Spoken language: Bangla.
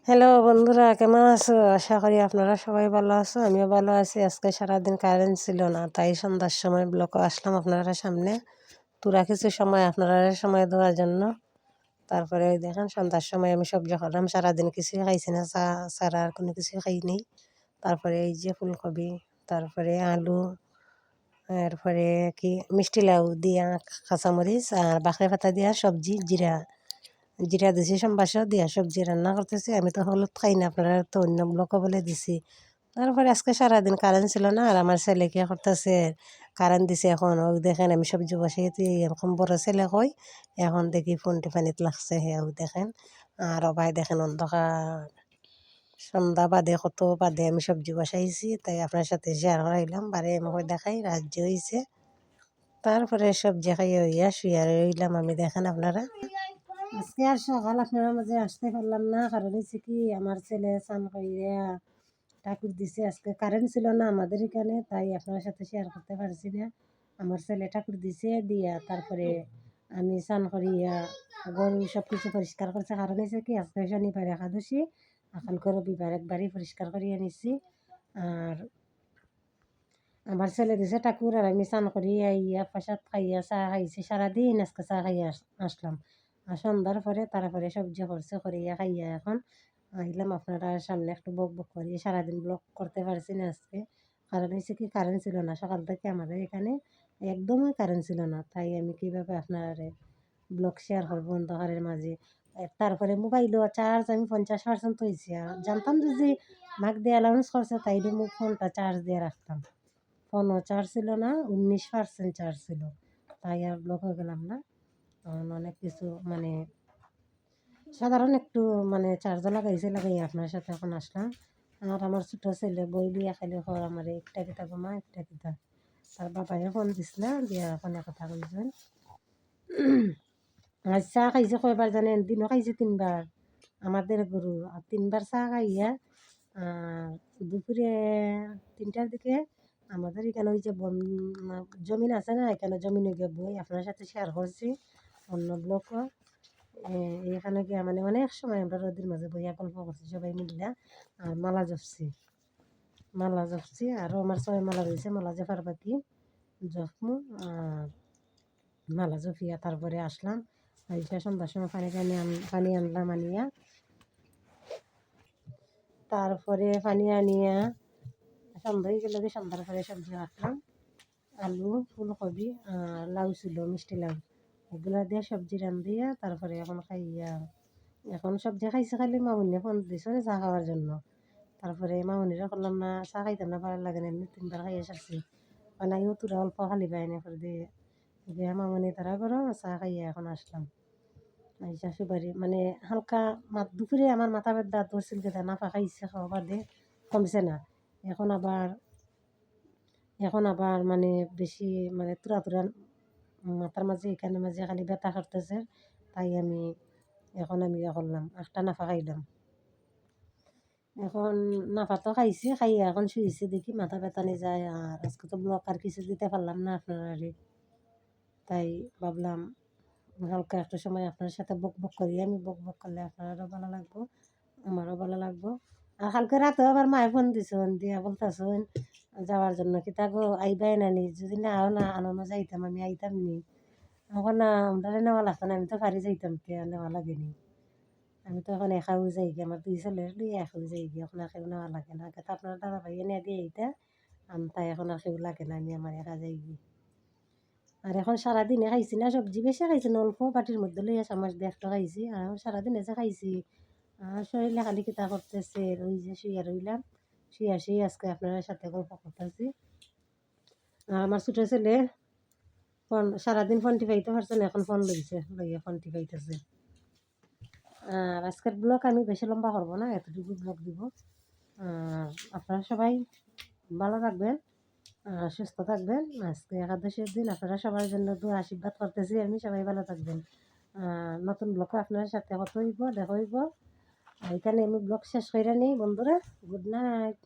হ্যালো বন্ধুরা, কেমন আছো? আশা করি আপনারা সবাই ভালো আছো। আমিও ভালো আছি। আজকে সারাদিন কারেন্ট ছিল না, তাই সন্ধ্যার সময় ব্লকে আসলাম আপনারা সামনে তোরা কিছু সময় আপনারা সময় দেওয়ার জন্য। তারপরে ওই দেখেন সন্ধ্যার সময় আমি সবজি খালাম, সারাদিন কিছুই খাইছি না, চা ছাড়া আর কোনো কিছু খাইনি। তারপরে এই যে ফুলকপি, তারপরে আলু, এরপরে কি মিষ্টি লাউ দিয়া কাঁচামরিচ আর বাঁকড়া পাতা দিয়া সবজি, জিরা জিরা দিছি, সম্বাসা দিয়া সবজি রান্না করতেছি। আমি তো হলুদ খাই না, আপনারা তো অন্য ব্লকও বলে দিছি। তারপরে আজকে সারাদিন কারেন্ট ছিল না, আর আমার ছেলে কি করতেছে, কারেন্ট দিছে এখন ও দেখেন আমি সবজি বসাইতে এরকম বড় ছেলে কই এখন দেখি ফোন টিফানিত লাগছে, হে ও দেখেন। আর ভাই দেখেন অন্ধকার, সন্ধ্যা বাদে কত বাদে আমি সবজি বসাইছি, তাই আপনার সাথে শেয়ার করাইলাম। বারে আমাকে দেখাই রাজ্য হয়েছে। তারপরে সবজি খাইয়ে হইয়া শুয়ে রইলাম আমি, দেখেন আপনারা। আজকে আর সকাল আপনারা মাঝে আসতে পারলাম না, কারণ হচ্ছে কি আমার ছেলে স্নান করিয়া ঠাকুর দিছে। আজকে কারেন্ট ছিল না আমাদের এখানে, তাই আপনার সাথে শেয়ার করতে পারছি না। আমার ছেলে ঠাকুর দিছে দিয়া তারপরে আমি স্নান করিয়া গরু সব কিছু পরিষ্কার করছে। কারণ হচ্ছে কি আজকে শনিবার একাদশী, কালকে রবিবার একবারই পরিষ্কার করিয়া নিছি। আর আমার ছেলে দিছে ঠাকুর, আর আমি স্নান করিয়া ইয়া প্রসাদ খাইয়া চা খাইছি। সারাদিন আজকে চা খাইয়া আসলাম। আর সন্ধ্যার পরে তারপরে সবজি করছে, করিয়া খাইয়া এখন আইলাম আপনারা সামনে একটু বক বক করি। সারাদিন ব্লগ করতে পারছি না আজকে, কারণ হচ্ছে কি কারেন্ট ছিল না সকাল থেকে আমাদের এখানে, একদমই কারেন্ট ছিল না। তাই আমি কীভাবে আপনার ব্লগ শেয়ার করবো অন্ধকারের মাঝে। তারপরে মোবাইলও চার্জ আমি 50% হয়েছি। আর জানতাম যে মাক দিয়ে অ্যালাউন্স করছে, তাই মুখ ফোনটা চার্জ দিয়ে রাখতাম। ফোনও চার্জ ছিল না, 19% চার্জ ছিল, তাই আর ব্লক হয়ে গেলাম না। অনেক কিছু মানে সাধারণ একটু মানে চার্জও লাগাইছে, লাগাই আপনার সাথে এখন আসলাম। আর আমার ছোটো ছেলে বই দিয়ে খালি ঘর আমার একটা কিতা ঘুমা একটা কিতা, তার বাবাই ফোন দিছিল দিয়া ফোনে কথা কইছেন। আজ চা খাইছে কয়বার জানেন? দিনও খাইছে 3বার আমাদের গরু। আর 3বার চা খাইয়া দুপুরে 3টার দিকে আমাদের এখানে ওই যে জমিন আছে না, এখানে জমিনে গিয়ে বই আপনার সাথে শেয়ার করছি অন্য ব্লক। এখানে গিয়া মানে অনেক সময় আমরা রোদের মাঝে বইয়া গল্প করছি সবাই মিলিয়া। আর মালা জপছি আরও আমার 6 মালা রয়েছে, মালা জপার বাকি জপমু। আর মালা জপিয়া তারপরে আসলাম, আইসা সন্ধ্যার সময় পানি আনলাম, আনিয়া তারপরে পানি আনিয়া সন্ধ্যা হয়ে গেলে সন্ধ্যার পরে সবজি রাখলাম। আলু, ফুলকপি আর লাউ ছিল, মিষ্টি লাউ, এগুলা দিয়ে সবজি রান্ধিয়া তারপরে এখন খাইয়া এখন সবজি খাইছে। খালি মামুনিয়া ফোন দিছে চা খাওয়ার জন্য। তারপরে মামুনিরা করলাম না চা খাইতাম না, ভালো লাগে না, এমনি 3বার খাইয়া সারছি। বানাইও তোরা অল্প খালি বাইনে করে দিয়ে দিয়া মামুনি তারা করো চা খাইয়া এখন আসলাম। আইসা সুপারি মানে হালকা দুপুরে আমার মাথা ব্যথা ধরছিল, কেতা নাফা খাইছে, খাওয়া বাদে কমছে না। এখন আবার মানে বেশি মানে তুরা তুরা মাথার মাঝে এখানে মাঝে খালি ব্যথা করতেছে। তাই এখন আমি ইয়ে করলাম, একটা নাফা খাইলাম। এখন নাফা তো খাইছি, খাইয়া এখন শুয়েছি, দেখি মাথা ব্যথা নিয়ে যায়। আর আজকে তো ব্লক আর কিছু দিতে পারলাম না আপনারা, তাই ভাবলাম হালকা একটা সময় আপনার সাথে বক বক করি। আমি বক বক করলে আপনারও ভালো লাগবো, আমারও ভালো লাগবো। আর কালকে রাতেও আবার মায়ে ফোন দিছেন দিয়া বলতেছেন যাওয়ার জন্য, কি তাগো আইবাই না নি? যদি না আও না আনন্দ যাইতাম, আমি আইতাম নি। এখন না আমরা নেওয়া লাগতো না, আমি তো পারি যাইতাম, কে নেওয়া লাগেনি। আমি তো এখন একাও যাই গিয়ে, আমার 2 ছেলের লিয়ে একাও যাই গিয়ে, এখন আর কেউ নেওয়া লাগে না। আগে তো আপনার দাদা ভাই এনে দিয়ে এইটা তাই এখন আর কেউ লাগে না, আমি আমার একা যাই গিয়ে। আর এখন সারাদিনে খাইছি না সবজি, বেশি খাইছি না, অল্প বাটির মধ্যে লইয়া চামচ দিয়ে একটা খাইছি। আর এখন সারাদিনে যে খাইছি আর শরীরে খালি কিতা করতেছে, ওই যে শুয়ে রইলাম, শুয়ে আজকে আপনার সাথে গল্প করতেছি। আর আমার ছোটো ছেলে ফোন সারাদিন ফোন টিপাইতে পারছে না, এখন ফোন লইয়া ফোন টিপাইতেছে। আর আজকের ব্লগ আমি বেশি লম্বা করবো না, এতটুকু ব্লগ দিব। আর আপনারা সবাই ভালো থাকবেন, সুস্থ থাকবেন। আজকে একাদশীর দিন আপনারা সবার জন্য দোয়া আশীর্বাদ করতেছি আমি, সবাই ভালো থাকবেন। নতুন ব্লগে আপনার সাথে কথা হইব, দেখা হইব। এখানে আমি ব্লগ শেষ করে নিই বন্ধুরা, গুড নাইট।